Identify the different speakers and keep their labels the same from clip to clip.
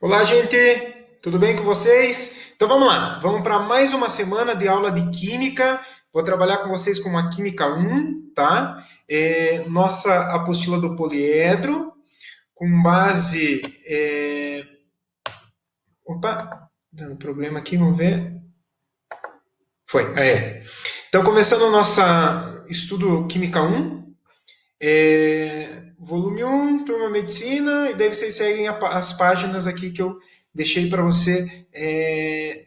Speaker 1: Olá, gente! Tudo bem com vocês? Então vamos lá, vamos para mais uma semana de aula de Química. Vou trabalhar com vocês com a Química 1, tá? Nossa apostila do poliedro, com base. Opa, dando problema aqui, vamos ver. Foi, Então, começando o nosso estudo Química 1, volume 1, turma Medicina, e daí vocês seguem as páginas aqui que eu deixei para você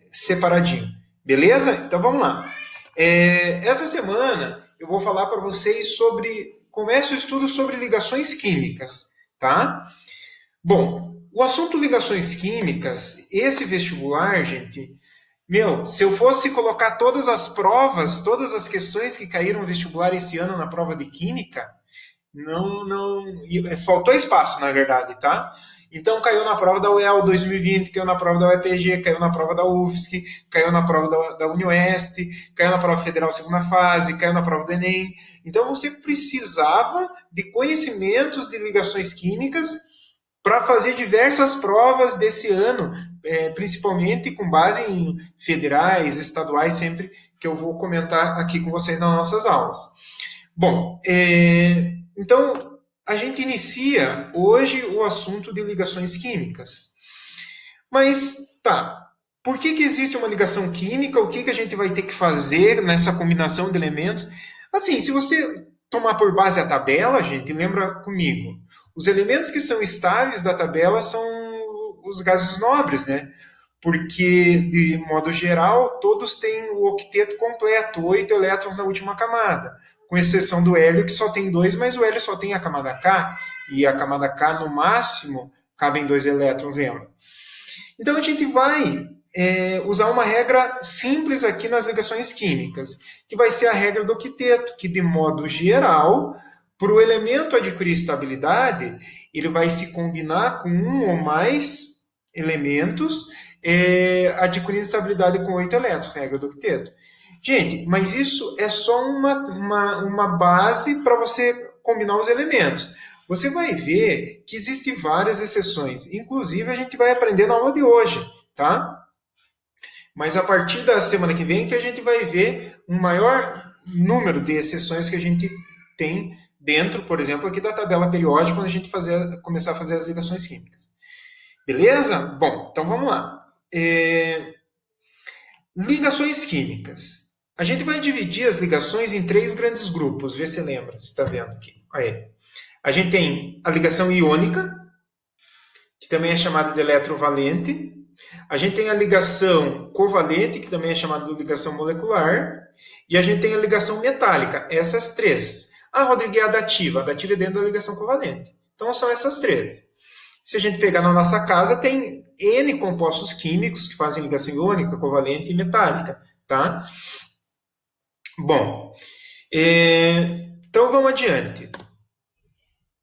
Speaker 1: separadinho. Beleza? Então vamos lá. Essa semana eu vou falar para vocês sobre. Comece o estudo sobre ligações químicas, tá? Bom, o assunto ligações químicas, esse vestibular, gente, meu, se eu fosse colocar todas as provas, todas as questões que caíram no vestibular esse ano na prova de química, não, faltou espaço, na verdade, tá? Então caiu na prova da UEL 2020, caiu na prova da UEPG, caiu na prova da UFSC, caiu na prova da Unioeste, caiu na prova federal segunda fase, caiu na prova do Enem. Então você precisava de conhecimentos de ligações químicas para fazer diversas provas desse ano, principalmente com base em federais, estaduais, sempre que eu vou comentar aqui com vocês nas nossas aulas. Bom, então a gente inicia hoje o assunto de ligações químicas. Mas tá, por que existe uma ligação química? O que a gente vai ter que fazer nessa combinação de elementos? Assim, se você tomar por base a tabela, gente, lembra comigo, os elementos que são estáveis da tabela são os gases nobres, né? Porque, de modo geral, todos têm o octeto completo, 8 elétrons na última camada, com exceção do hélio, que só tem 2, mas o hélio só tem a camada K, e a camada K, no máximo, cabem 2 elétrons, lembra? Então, a gente vai usar uma regra simples aqui nas ligações químicas, que vai ser a regra do octeto, que, de modo geral, para o elemento adquirir estabilidade, ele vai se combinar com um ou mais elementos, adquirindo estabilidade com 8 elétrons, regra do octeto. Gente, mas isso é só uma base para você combinar os elementos. Você vai ver que existem várias exceções. Inclusive, a gente vai aprender na aula de hoje, tá? Mas a partir da semana que vem que a gente vai ver um maior número de exceções que a gente tem dentro, por exemplo, aqui da tabela periódica, quando a gente começar a fazer as ligações químicas. Beleza? Bom, então vamos lá. Ligações químicas. A gente vai dividir as ligações em três grandes grupos, vê se lembra, você está vendo aqui. Aí. A gente tem a ligação iônica, que também é chamada de eletrovalente. A gente tem a ligação covalente, que também é chamada de ligação molecular. E a gente tem a ligação metálica, essas três. Ah, Rodrigo, e a dativa? A dativa é dentro da ligação covalente. Então são essas três. Se a gente pegar na nossa casa, tem N compostos químicos que fazem ligação iônica, covalente e metálica. Tá? Bom, então vamos adiante.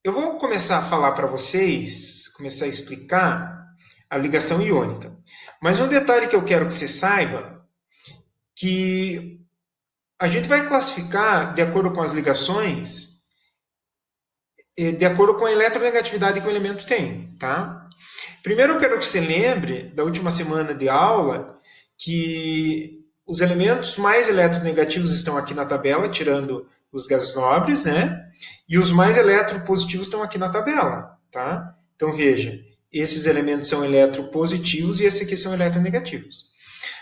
Speaker 1: Eu vou começar a falar para vocês, começar a explicar a ligação iônica. Mas um detalhe que eu quero que você saiba, que a gente vai classificar de acordo com as ligações, de acordo com a eletronegatividade que o elemento tem, tá? Primeiro eu quero que você lembre da última semana de aula que os elementos mais eletronegativos estão aqui na tabela, tirando os gases nobres, né? E os mais eletropositivos estão aqui na tabela, tá? Então veja, esses elementos são eletropositivos e esses aqui são eletronegativos.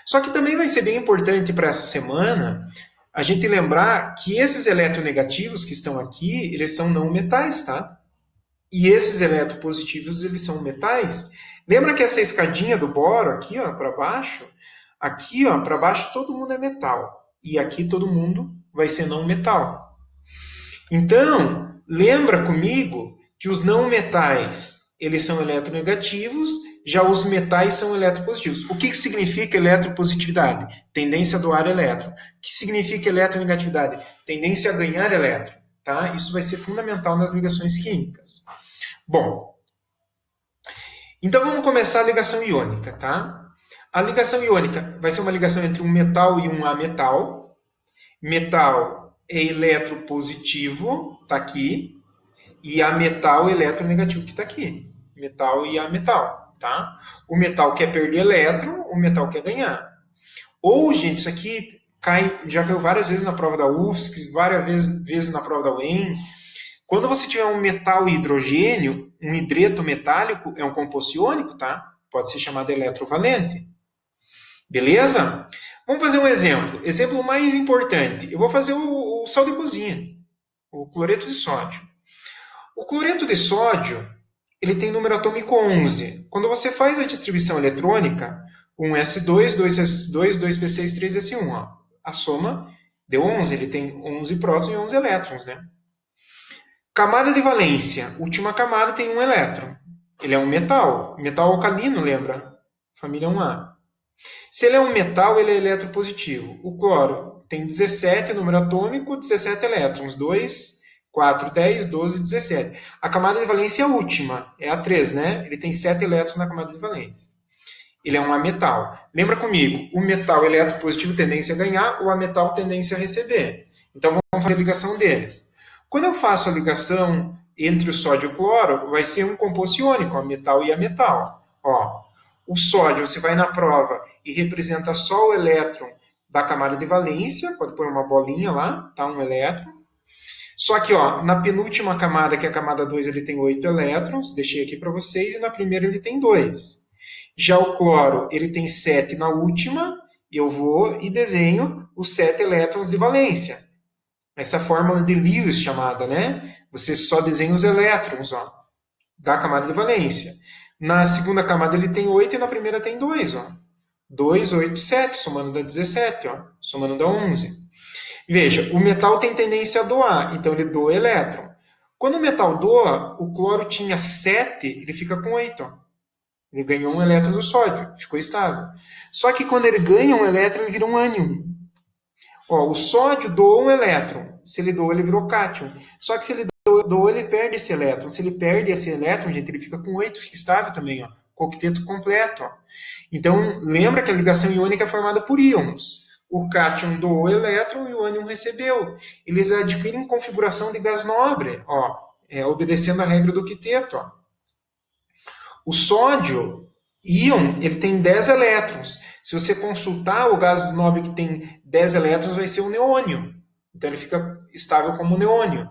Speaker 1: Só que também vai ser bem importante para essa semana a gente lembrar que esses eletronegativos que estão aqui, eles são não metais, tá? E esses eletropositivos, eles são metais. Lembra que essa escadinha do boro aqui, ó, para baixo, aqui, ó, para baixo todo mundo é metal e aqui todo mundo vai ser não metal. Então, lembra comigo que os não metais, eles são eletronegativos, já os metais são eletropositivos. O que significa eletropositividade? Tendência a doar elétron. O que significa eletronegatividade? Tendência a ganhar elétron. Tá? Isso vai ser fundamental nas ligações químicas. Bom, então vamos começar a ligação iônica, tá? A ligação iônica vai ser uma ligação entre um metal e um ametal. Metal é eletropositivo, está aqui, e ametal é eletronegativo, que está aqui. Metal e ametal. tá? O metal quer perder elétron, o metal quer ganhar. Ou, gente, isso aqui já caiu várias vezes na prova da UFSC, várias vezes na prova da UEM. Quando você tiver um metal e hidrogênio, um hidreto metálico é um composto iônico, tá? Pode ser chamado eletrovalente. Beleza? Vamos fazer um exemplo. Exemplo mais importante. Eu vou fazer o sal de cozinha, o cloreto de sódio. O cloreto de sódio, ele tem número atômico 11. Quando você faz a distribuição eletrônica, 1s2, 2s2, 2p6, 3s1, ó, a soma deu 11. Ele tem 11 prótons e 11 elétrons, né? Camada de valência. Última camada tem um elétron. Ele é um metal. Metal alcalino, lembra? Família 1A. Se ele é um metal, ele é eletropositivo. O cloro tem 17, número atômico, 17 elétrons. 2, 4, 10, 12, 17. A camada de valência é a última, é a 3, né? Ele tem 7 elétrons na camada de valência. Ele é um ametal. Lembra comigo, o metal eletropositivo tendência a ganhar, o ametal tendência a receber. Então vamos fazer a ligação deles. Quando eu faço a ligação entre o sódio e o cloro, vai ser um composto iônico, ametal e ametal. Ó, o sódio, você vai na prova e representa só o elétron da camada de valência, pode pôr uma bolinha lá, tá? Um elétron. Só que, ó, na penúltima camada, que é a camada 2, ele tem 8 elétrons, deixei aqui para vocês, e na primeira ele tem 2. Já o cloro, ele tem 7 na última, eu vou e desenho os 7 elétrons de valência. Essa fórmula de Lewis chamada, né? Você só desenha os elétrons, ó, da camada de valência. Na segunda camada ele tem 8 e na primeira tem 2, ó. 2, 8, 7, somando dá 17, ó, somando dá 11. Veja, o metal tem tendência a doar, então ele doa elétron. Quando o metal doa, o cloro tinha 7, ele fica com 8, ó. Ele ganhou um elétron do sódio, ficou estável. Só que quando ele ganha um elétron, ele vira um ânion. Ó, o sódio doou um elétron. Se ele doou, ele virou cátion. Só que se ele doou, ele perde esse elétron. Se ele perde esse elétron, gente, ele fica com 8, fica estável também, ó. Com octeto completo, ó. Então, lembra que a ligação iônica é formada por íons. O cátion doou o elétron e o ânion recebeu. Eles adquirem configuração de gás nobre, ó, obedecendo a regra do octeto, ó. O sódio, íon, ele tem 10 elétrons. Se você consultar o gás nobre que tem 10 elétrons, vai ser o neônio. Então ele fica estável como neônio.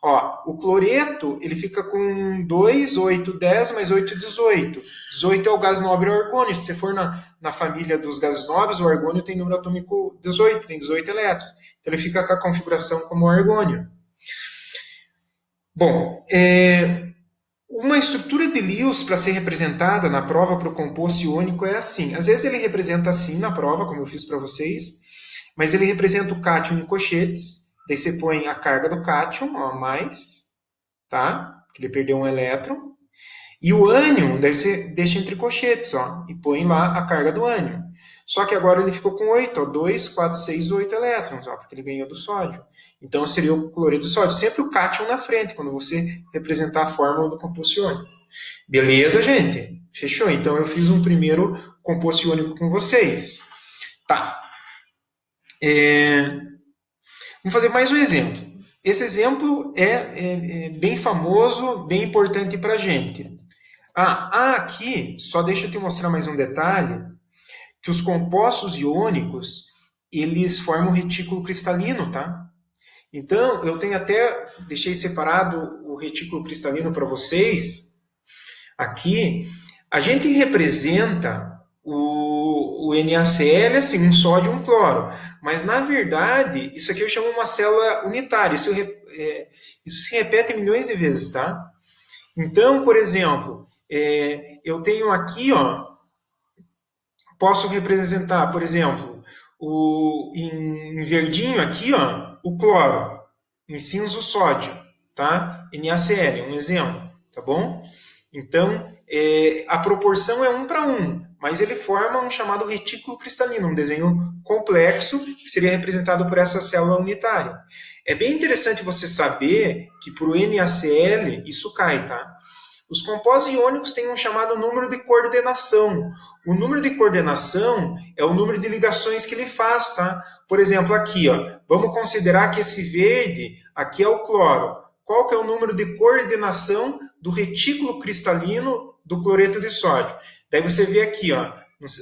Speaker 1: Ó, o cloreto, ele fica com 2, 8, 10, mais 8, 18. 18 é o gás nobre argônio. Se você for na família dos gases nobres, o argônio tem número atômico 18, tem 18 elétrons. Então ele fica com a configuração como argônio. Bom, uma estrutura de Lewis para ser representada na prova para o composto iônico é assim. Às vezes ele representa assim na prova, como eu fiz para vocês, mas ele representa o cátion em cochetes. Daí você põe a carga do cátion, ó, mais, tá? Que ele perdeu um elétron. E o ânion, daí você deixa entre cochetes, ó, e põe lá a carga do ânion. Só que agora ele ficou com 8, ó, 2, 4, 6, 8 elétrons, ó, porque ele ganhou do sódio. Então seria o cloreto de sódio. Sempre o cátion na frente, quando você representar a fórmula do composto iônico. Beleza, gente? Fechou? Então eu fiz um primeiro composto iônico com vocês. Tá. Vamos fazer mais um exemplo. Esse exemplo é bem famoso, bem importante para a gente. Aqui, só deixa eu te mostrar mais um detalhe, que os compostos iônicos, eles formam retículo cristalino, tá? Então, eu tenho até, deixei separado o retículo cristalino para vocês. Aqui, a gente representa o NaCl, assim, um sódio e um cloro. Mas, na verdade, isso aqui eu chamo uma célula unitária. Isso se repete milhões de vezes, tá? Então, por exemplo, eu tenho aqui, ó, posso representar, por exemplo, em verdinho aqui, ó, o cloro, em cinza o sódio, tá? NaCl, um exemplo, tá bom? Então, a proporção é 1 para 1, mas ele forma um chamado retículo cristalino, um desenho complexo que seria representado por essa célula unitária. É bem interessante você saber que para o NaCl isso cai, tá? Os compostos iônicos têm um chamado número de coordenação. O número de coordenação é o número de ligações que ele faz, tá? Por exemplo, aqui, ó, vamos considerar que esse verde aqui é o cloro. Qual que é o número de coordenação do retículo cristalino do cloreto de sódio. Daí você vê aqui, ó,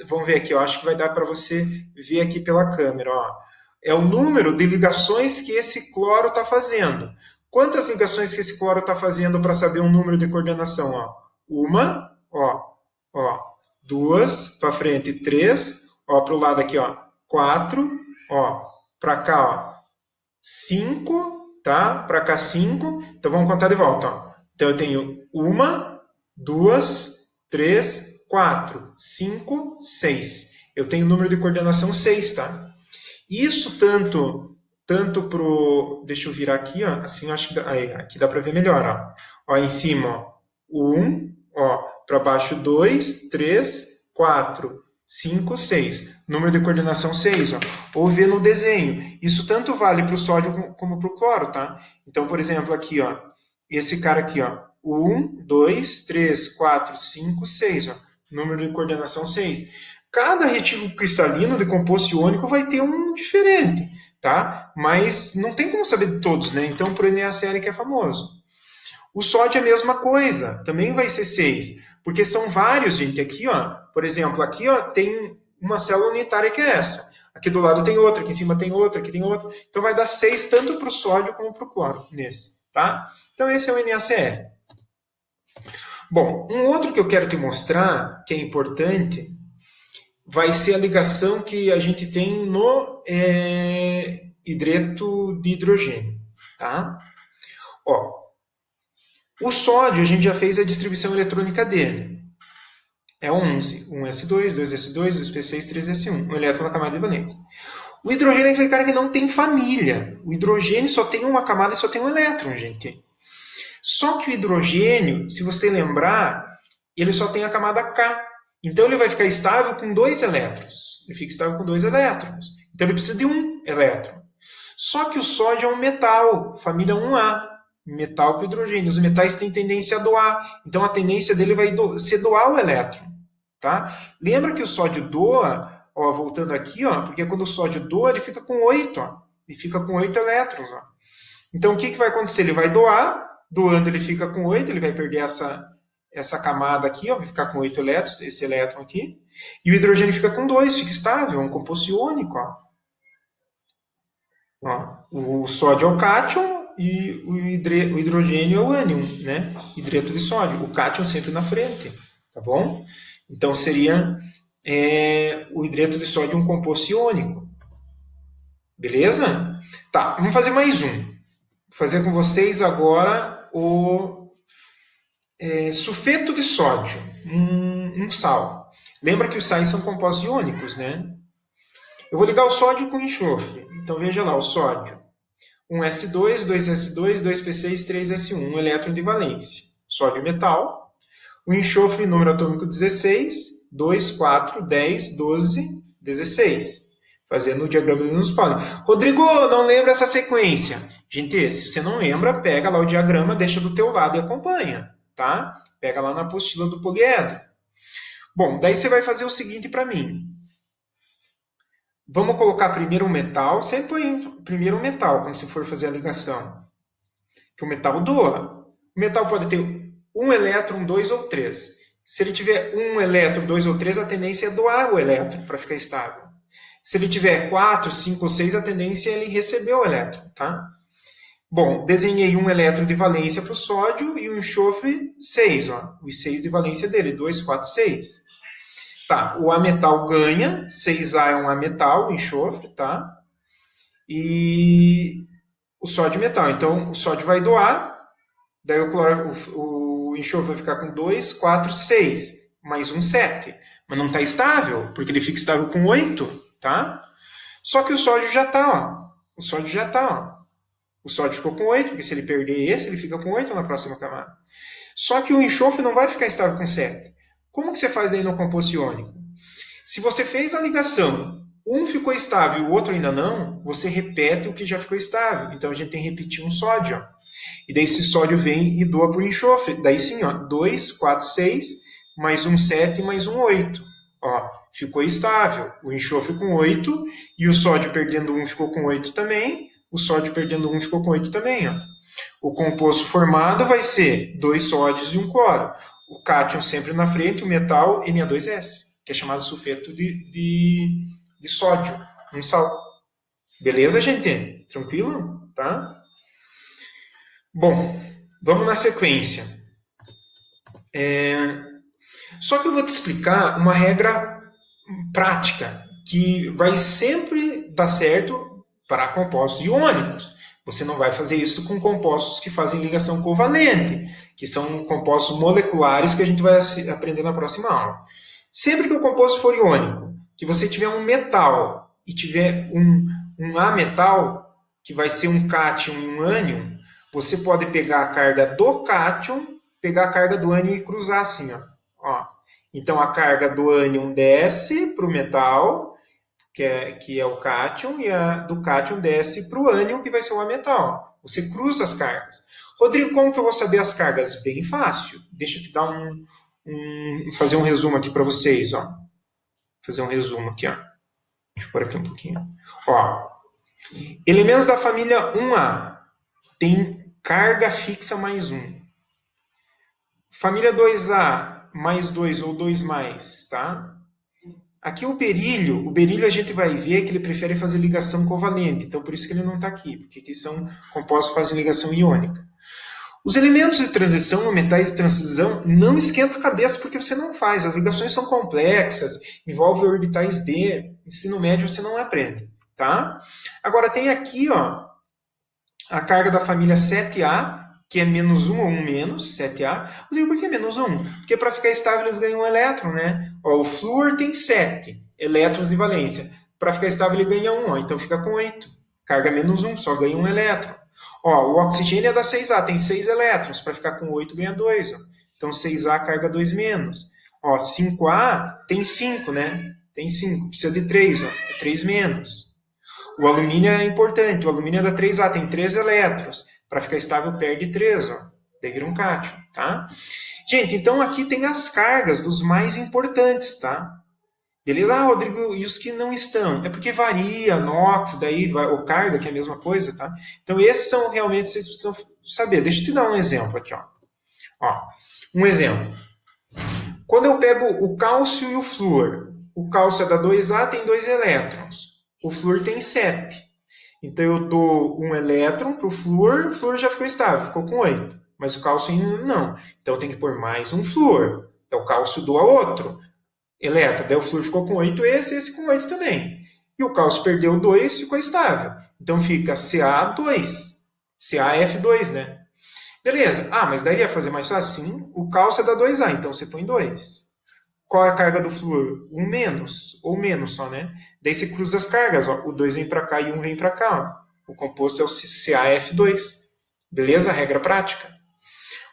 Speaker 1: vamos ver aqui, ó, acho que vai dar para você ver aqui pela câmera, ó. É o número de ligações que esse cloro está fazendo. Quantas ligações que esse cloro está fazendo para saber um número de coordenação? Ó? Uma, ó, duas, para frente, três, ó, para o lado aqui, ó, quatro, ó, para cá, ó, cinco, tá? Para cá, cinco. Então vamos contar de volta, ó. Então eu tenho uma, duas, três, quatro, cinco, seis. Eu tenho o número de coordenação 6, tá? Isso tanto pro, deixa eu virar aqui, ó, assim eu acho que aí, aqui dá para ver melhor, ó. Ó, em cima, ó, 1, ó, para baixo 2, 3, 4, 5, 6. Número de coordenação 6, ó. Ou ver no desenho. Isso tanto vale para o sódio como para o cloro, tá? Então, por exemplo, aqui, ó, esse cara aqui, ó, 1, 2, 3, 4, 5, 6, ó. Número de coordenação 6. Cada retículo cristalino de composto iônico vai ter um diferente, tá? Mas não tem como saber de todos, né? Então, por NaCl que é famoso. O sódio é a mesma coisa, também vai ser 6, porque são vários, gente. Aqui, ó, por exemplo, aqui, ó, tem uma célula unitária que é essa. Aqui do lado tem outra, aqui em cima tem outra, aqui tem outra. Então, vai dar 6 tanto para o sódio como para o cloro, nesse, tá? Então, esse é o NaCl. Bom, um outro que eu quero te mostrar, que é importante, vai ser a ligação que a gente tem no hidreto de hidrogênio. Tá? Ó, o sódio, a gente já fez a distribuição eletrônica dele. É 11. 1s2, 2s2, 2p6, 3s1. Um elétron na camada de valência. O hidrogênio é aquele cara que não tem família. O hidrogênio só tem uma camada e só tem um elétron, gente. Só que o hidrogênio, se você lembrar, ele só tem a camada K. Então ele vai ficar estável com 2 elétrons. Ele fica estável com 2 elétrons. Então ele precisa de um elétron. Só que o sódio é um metal, família 1A. Metal com hidrogênio. Os metais têm tendência a doar. Então a tendência dele vai ser doar o elétron. Tá? Lembra que o sódio doa, ó, voltando aqui, ó, porque quando o sódio doa, ele fica com 8. Ó, ele fica com 8 elétrons. Ó. Então o que vai acontecer? Ele vai doar. Doando ele fica com 8, ele vai perder essa camada aqui, ó, vai ficar com 8 elétrons, esse elétron aqui. E o hidrogênio fica com 2, fica estável, é um composto iônico. Ó, o sódio é o cátion e o hidrogênio é o ânion, né? Hidreto de sódio. O cátion sempre na frente, tá bom? Então seria o hidreto de sódio um composto iônico. Beleza? Tá, vamos fazer mais um. Vou fazer com vocês agora o sulfeto de sódio, um sal. Lembra que os sais são compostos iônicos, né? Eu vou ligar o sódio com enxofre. Então veja lá, o sódio. 1s2, 2s2, 2p6, 3s1, um elétron de valência. Sódio metal. O enxofre, número atômico 16, 2, 4, 10, 12, 16. Fazendo o diagrama de Linus Pauling. Rodrigo, não lembra essa sequência? Gente, se você não lembra, pega lá o diagrama, deixa do teu lado e acompanha. Tá? Pega lá na apostila do poliedro. Bom, daí você vai fazer o seguinte para mim. Vamos colocar primeiro um metal. Sempre põe primeiro um metal quando você for fazer a ligação. Que o metal doa. O metal pode ter um elétron, 2 ou 3. Se ele tiver um elétron, 2 ou 3, a tendência é doar o elétron para ficar estável. Se ele tiver 4, 5 ou 6, a tendência é ele receber o elétron. Tá? Bom, desenhei um elétron de valência para o sódio e o enxofre 6. Ó, os 6 de valência dele, 2, 4, 6. Tá, o ametal ganha, 6A é um ametal, o enxofre, tá? E o sódio metal. Então, o sódio vai doar, daí o enxofre vai ficar com 2, 4, 6, mais um 7. Mas não está estável, porque ele fica estável com 8, tá? Só que o sódio já está, ó. O sódio já está, ó. O sódio ficou com 8, porque se ele perder esse, ele fica com 8 na próxima camada. Só que o enxofre não vai ficar estável com 7. Como que você faz aí no composto iônico? Se você fez a ligação, um ficou estável e o outro ainda não, você repete o que já ficou estável. Então a gente tem que repetir um sódio. Ó. E daí esse sódio vem e doa para o enxofre. Daí sim, ó, 2, 4, 6, mais um 7, mais um 8. Ó, ficou estável. O enxofre com 8 e o sódio perdendo 1 ficou com 8 também. O sódio perdendo 1 ficou com 8 também. Ó. O composto formado vai ser 2 sódios e um cloro. o cátion sempre na frente, o metal Na2S, que é chamado sulfeto de sódio, um sal. Beleza, gente? Tranquilo? Tá? Bom, vamos na sequência. Só que eu vou te explicar uma regra prática que vai sempre dar certo para compostos iônicos. Você não vai fazer isso com compostos que fazem ligação covalente, que são compostos moleculares que a gente vai aprender na próxima aula. Sempre que o composto for iônico, que você tiver um metal e tiver um ametal, que vai ser um cátion e um ânion, você pode pegar a carga do cátion, pegar a carga do ânion e cruzar assim, ó. Então a carga do ânion desce para o metal, que é o cátion, e a do cátion desce para o ânion, que vai ser o ametal. Você cruza as cargas. Rodrigo, como que eu vou saber as cargas? Bem fácil. Deixa eu te dar fazer um resumo aqui para vocês. Ó. Fazer um resumo aqui. Ó. Deixa eu pôr aqui um pouquinho. Ó. Elementos da família 1A tem carga fixa mais 1. Família 2A, mais 2 ou 2 mais, tá? Aqui o berílio a gente vai ver que ele prefere fazer ligação covalente, então por isso que ele não está aqui, porque aqui são compostos que fazem ligação iônica. Os elementos de transição ou metais de transição não esquenta a cabeça porque você não faz, as ligações são complexas, envolvem orbitais D, ensino médio você não aprende, tá? Agora tem aqui, ó, a carga da família 7A, que é menos 1 ou 1 menos, 7A. Eu digo, por que menos 1? Porque para ficar estável eles ganham um elétron, né? Ó, o flúor tem 7 elétrons de valência. Para ficar estável ele ganha 1, ó, então fica com 8. Carga menos 1, só ganha um elétron. Ó, o oxigênio é da 6A, tem 6 elétrons. Para ficar com 8 ganha 2. Ó. Então 6A carga 2 menos. Ó, 5A tem 5, né? Tem 5, precisa de 3, ó, é 3 menos. O alumínio é importante, o alumínio é da 3A, tem 3 elétrons. Para ficar estável, perde 3, ó. Daí vira um cátion, tá? Gente, então aqui tem as cargas dos mais importantes, tá? Beleza? Ah, Rodrigo, e os que não estão? É porque varia, NOx, daí, ou carga, que é a mesma coisa, tá? Então esses são realmente, vocês precisam saber. Deixa eu te dar um exemplo aqui, ó. Ó, um exemplo. Quando eu pego o cálcio e o flúor, o cálcio é da 2A, tem 2 elétrons. O flúor tem 7. Então eu dou um elétron para o flúor já ficou estável, ficou com 8. Mas o cálcio ainda não. Então eu tenho que pôr mais um flúor. Então o cálcio doa outro elétron. Daí o flúor ficou com 8, esse com 8 também. E o cálcio perdeu 2, ficou estável. Então fica Ca2, CaF2, né? Beleza. Ah, mas daí ia fazer mais fácil? Sim, o cálcio é da 2A, então você põe 2. Qual é a carga do flúor? 1 menos, ou menos só, né? Daí você cruza as cargas, ó. O 2 vem para cá e 1 vem para cá. Ó. O composto é o CaF2. Beleza? Regra prática.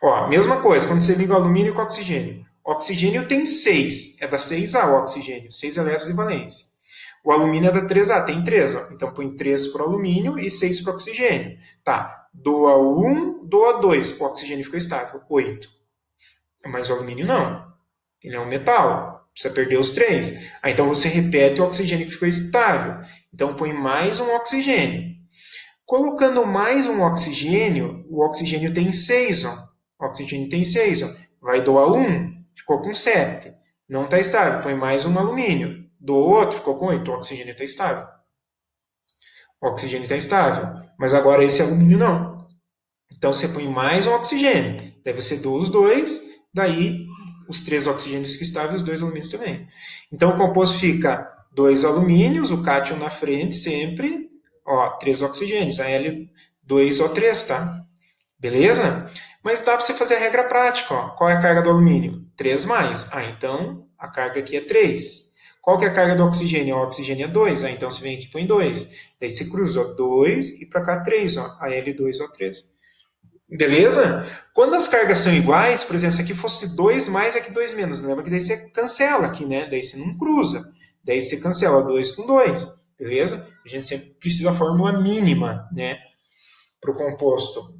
Speaker 1: Ó, mesma coisa, quando você liga o alumínio com o oxigênio. O oxigênio tem 6, é da 6A o oxigênio, 6 elétrons de valência. O alumínio é da 3A, tem 3, ó. Então põe 3 para o alumínio e 6 para o oxigênio. Tá, doa 1, doa 2, o oxigênio ficou estável, 8. Mas o alumínio não. Ele é um metal, precisa perder os 3. Aí, então você repete o oxigênio que ficou estável. Então põe mais um oxigênio. Colocando mais um oxigênio, o oxigênio tem 6. Ó. O oxigênio tem 6. Ó. Vai doar 1, ficou com 7. Não está estável, põe mais um alumínio. Doa outro, ficou com 8. O oxigênio está estável. O oxigênio está estável. Mas agora esse alumínio não. Então você põe mais um oxigênio. Daí você doa os 2, daí os 3 oxigênios ficam estáveis e os 2 alumínios também. Então o composto fica 2 alumínios, o cátion na frente sempre, ó, 3 oxigênios, a L2O3, tá? Beleza? Mas dá para você fazer a regra prática, ó. Qual é a carga do alumínio? 3 mais. Ah, então a carga aqui é 3. Qual que é a carga do oxigênio? O oxigênio é 2. Ah, então você vem aqui e põe 2. Daí você cruza, ó, 2 e para cá 3, ó, a L2O3. Beleza? Quando as cargas são iguais, por exemplo, se aqui fosse 2 mais, aqui 2 menos, lembra que daí você cancela aqui, né? Daí você não cruza. Daí você cancela 2 com 2, beleza? A gente sempre precisa da fórmula mínima, né? Para o composto.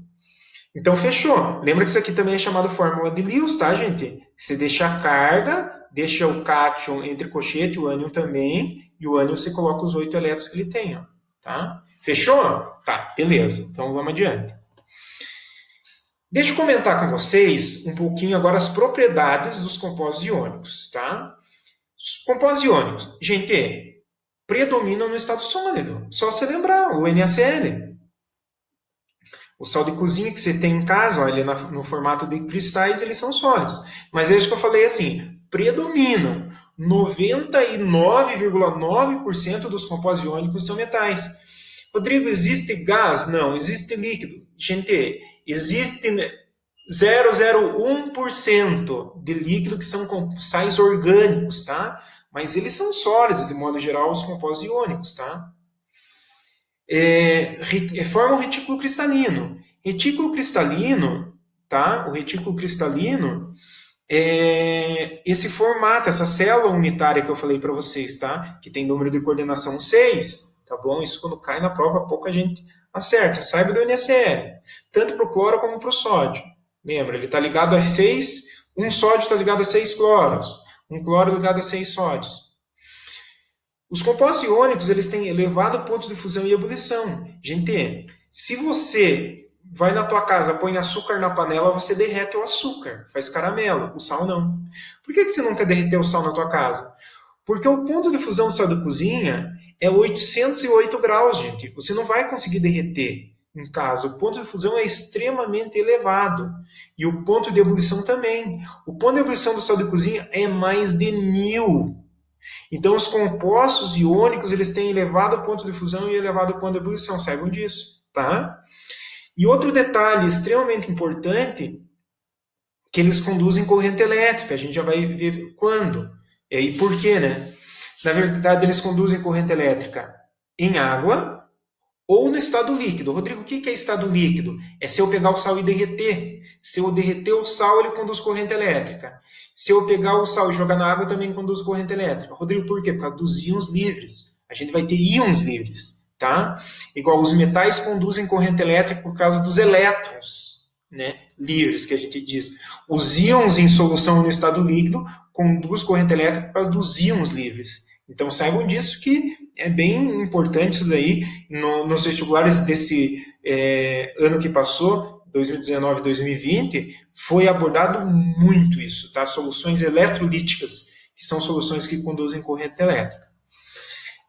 Speaker 1: Então, fechou. Lembra que isso aqui também é chamado fórmula de Lewis, tá, gente? Você deixa a carga, deixa o cátion entre colchete, o ânion também, e o ânion você coloca os 8 elétrons que ele tem, ó, tá? Fechou? Tá, beleza. Então, vamos adiante. Deixa eu comentar com vocês um pouquinho agora as propriedades dos compostos iônicos, tá? Os compostos iônicos, gente, predominam no estado sólido. Só se lembrar, o NaCl. O sal de cozinha que você tem em casa, ó, ele é no formato de cristais, eles são sólidos. Mas veja que eu falei assim, predominam. 99,9% dos compostos iônicos são metais. Rodrigo, existe gás? Não, existe líquido. Gente, existe 0,01% de líquido que são sais orgânicos, tá? Mas eles são sólidos, de modo geral, os compostos iônicos, tá? Forma um retículo cristalino. Retículo cristalino, tá? O retículo cristalino é esse formato, essa célula unitária que eu falei para vocês, tá? Que tem número de coordenação 6, tá bom? Isso quando cai na prova, pouca gente acerta. Saiba do NaCl, tanto para o cloro como para o sódio. Lembra, ele está ligado a 6, um sódio está ligado a 6 cloros, um cloro ligado a 6 sódios. Os compostos iônicos, eles têm elevado ponto de fusão e ebulição. Gente, se você vai na tua casa, põe açúcar na panela, você derrete o açúcar, faz caramelo. O sal não. Por que você não quer derreter o sal na tua casa? Porque o ponto de fusão do sal de cozinha é 808 graus, gente. Você não vai conseguir derreter em casa. O ponto de fusão é extremamente elevado. E o ponto de ebulição também. O ponto de ebulição do sal de cozinha é mais de 1000. Então, os compostos iônicos, eles têm elevado ponto de fusão e elevado ponto de ebulição, saibam disso, tá? E outro detalhe extremamente importante, que eles conduzem corrente elétrica, a gente já vai ver quando, e por quê, né? Na verdade, eles conduzem corrente elétrica em água ou no estado líquido. Rodrigo, o que é estado líquido? É se eu pegar o sal e derreter. Se eu derreter o sal, ele conduz corrente elétrica. Se eu pegar o sal e jogar na água, também conduz corrente elétrica. Rodrigo, por quê? Por causa dos íons livres. A gente vai ter íons livres, tá? Igual os metais conduzem corrente elétrica por causa dos elétrons, né, livres, que a gente diz. Os íons em solução no estado líquido conduzem corrente elétrica por causa dos íons livres. Então, saibam disso que é bem importante isso daí. Nos vestibulares desse ano que passou, 2019 e 2020, foi abordado muito isso, tá? Soluções eletrolíticas, que são soluções que conduzem corrente elétrica.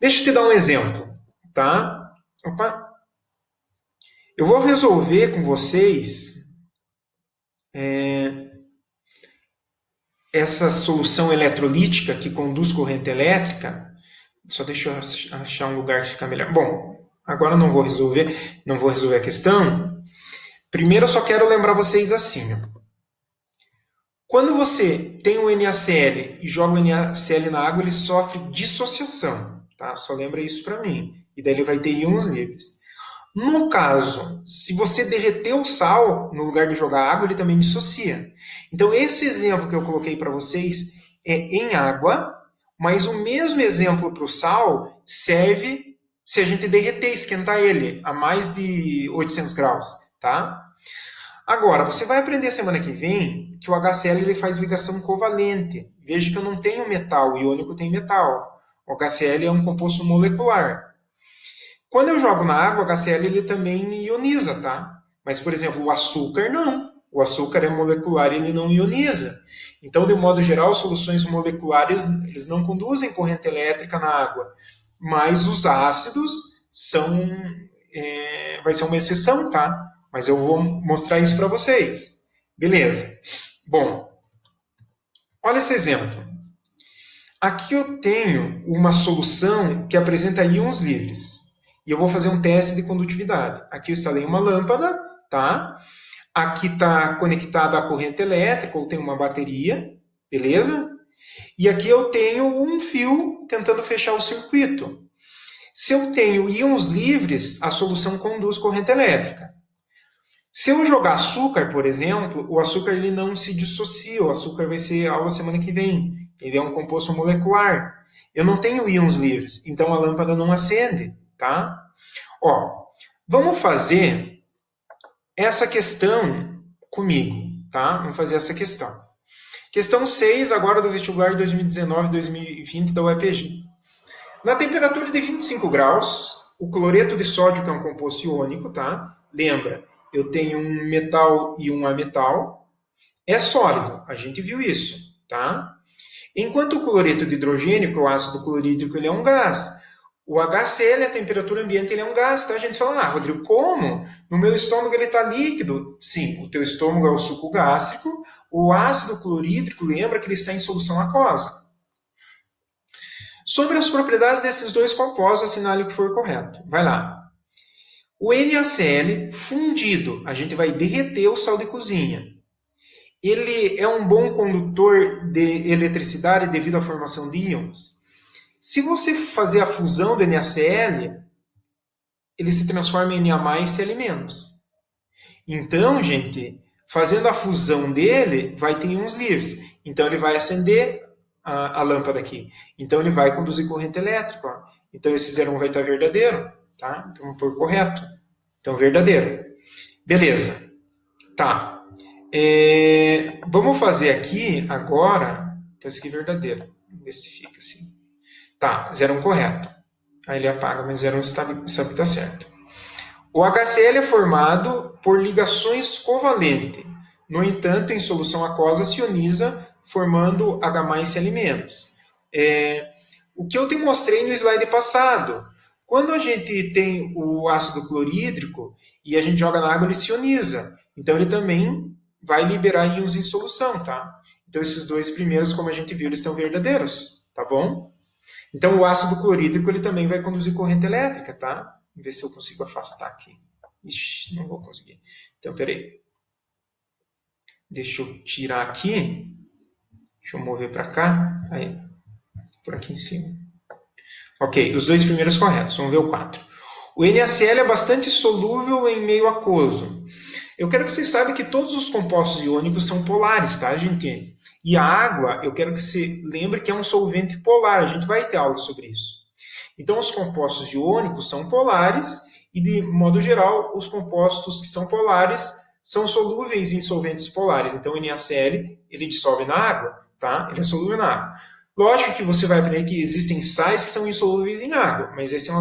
Speaker 1: Deixa eu te dar um exemplo, tá? Opa. Eu vou resolver com vocês essa solução eletrolítica que conduz corrente elétrica. Só deixa eu achar um lugar que fica melhor. Bom, agora não vou resolver a questão. Primeiro eu só quero lembrar vocês assim. Quando você tem o NaCl e joga o NaCl na água, ele sofre dissociação, tá? Só lembra isso para mim. E daí ele vai ter íons livres. No caso, se você derreter o sal no lugar de jogar água, ele também dissocia. Então esse exemplo que eu coloquei para vocês é em água, mas o mesmo exemplo para o sal serve se a gente derreter, esquentar ele a mais de 800 graus, tá? Agora, você vai aprender semana que vem que o HCl ele faz ligação covalente. Veja que eu não tenho metal, o iônico tem metal. O HCl é um composto molecular. Quando eu jogo na água, o HCl ele também ioniza, tá? Mas, por exemplo, o açúcar não. O açúcar é molecular e ele não ioniza. Então, de modo geral, soluções moleculares eles não conduzem corrente elétrica na água. Mas os ácidos vai ser uma exceção, tá? Mas eu vou mostrar isso para vocês. Beleza. Bom, olha esse exemplo. Aqui eu tenho uma solução que apresenta íons livres. E eu vou fazer um teste de condutividade. Aqui eu instalei uma lâmpada, tá? Aqui está conectada a corrente elétrica, ou tem uma bateria, beleza? E aqui eu tenho um fio tentando fechar o circuito. Se eu tenho íons livres, a solução conduz corrente elétrica. Se eu jogar açúcar, por exemplo, o açúcar ele não se dissocia, o açúcar vai ser aula semana que vem. Ele é um composto molecular. Eu não tenho íons livres, então a lâmpada não acende, tá? Ó, vamos fazer essa questão comigo, tá? Vamos fazer essa questão. Questão 6, agora do vestibular de 2019-2020 da UEPG. Na temperatura de 25 graus, o cloreto de sódio, que é um composto iônico, tá? Lembra, eu tenho um metal e um ametal. É sólido, a gente viu isso, tá? Enquanto o cloreto de hidrogênio, que é o ácido clorídrico, ele é um gás. O HCl, a temperatura ambiente, ele é um gás, tá? A gente fala, Rodrigo, como? No meu estômago ele está líquido. Sim, o teu estômago é o suco gástrico. O ácido clorídrico, lembra que ele está em solução aquosa. Sobre as propriedades desses dois compostos, assinale o que for correto. Vai lá. O NaCl fundido, a gente vai derreter o sal de cozinha. Ele é um bom condutor de eletricidade devido à formação de íons. Se você fazer a fusão do NaCl, ele se transforma em Na e Cl-. Então, gente, fazendo a fusão dele, vai ter íons livres. Então, ele vai acender a lâmpada aqui. Então, ele vai conduzir corrente elétrica. Ó. Então, esse 0,1 vai estar verdadeiro. Tá? Então, vamos pôr correto. Então, verdadeiro. Beleza. Tá. Vamos fazer aqui agora. Então, esse aqui é verdadeiro. Vamos ver se fica assim. Tá, 0,1 correto. Aí ele apaga, mas 0,1 sabe que está certo. O HCl é formado por ligações covalentes. No entanto, em solução aquosa, se ioniza, formando H+, Cl-. O que eu te mostrei no slide passado. Quando a gente tem o ácido clorídrico e a gente joga na água, ele se ioniza. Então, ele também vai liberar íons em solução, tá? Então, esses dois primeiros, como a gente viu, eles estão verdadeiros, tá bom? Então, o ácido clorídrico ele também vai conduzir corrente elétrica, tá? Vamos ver se eu consigo afastar aqui. Ixi, não vou conseguir. Então, peraí. Deixa eu tirar aqui. Deixa eu mover para cá. Aí, por aqui em cima. Ok, os dois primeiros corretos. Vamos ver o 4. O NaCl é bastante solúvel em meio aquoso. Eu quero que vocês saibam que todos os compostos iônicos são polares, tá, gente? E a água, eu quero que você lembre que é um solvente polar. A gente vai ter aula sobre isso. Então, os compostos iônicos são polares e, de modo geral, os compostos que são polares são solúveis em solventes polares. Então, o NaCl, ele dissolve na água, tá? Ele é solúvel na água. Lógico que você vai aprender que existem sais que são insolúveis em água, mas esse é um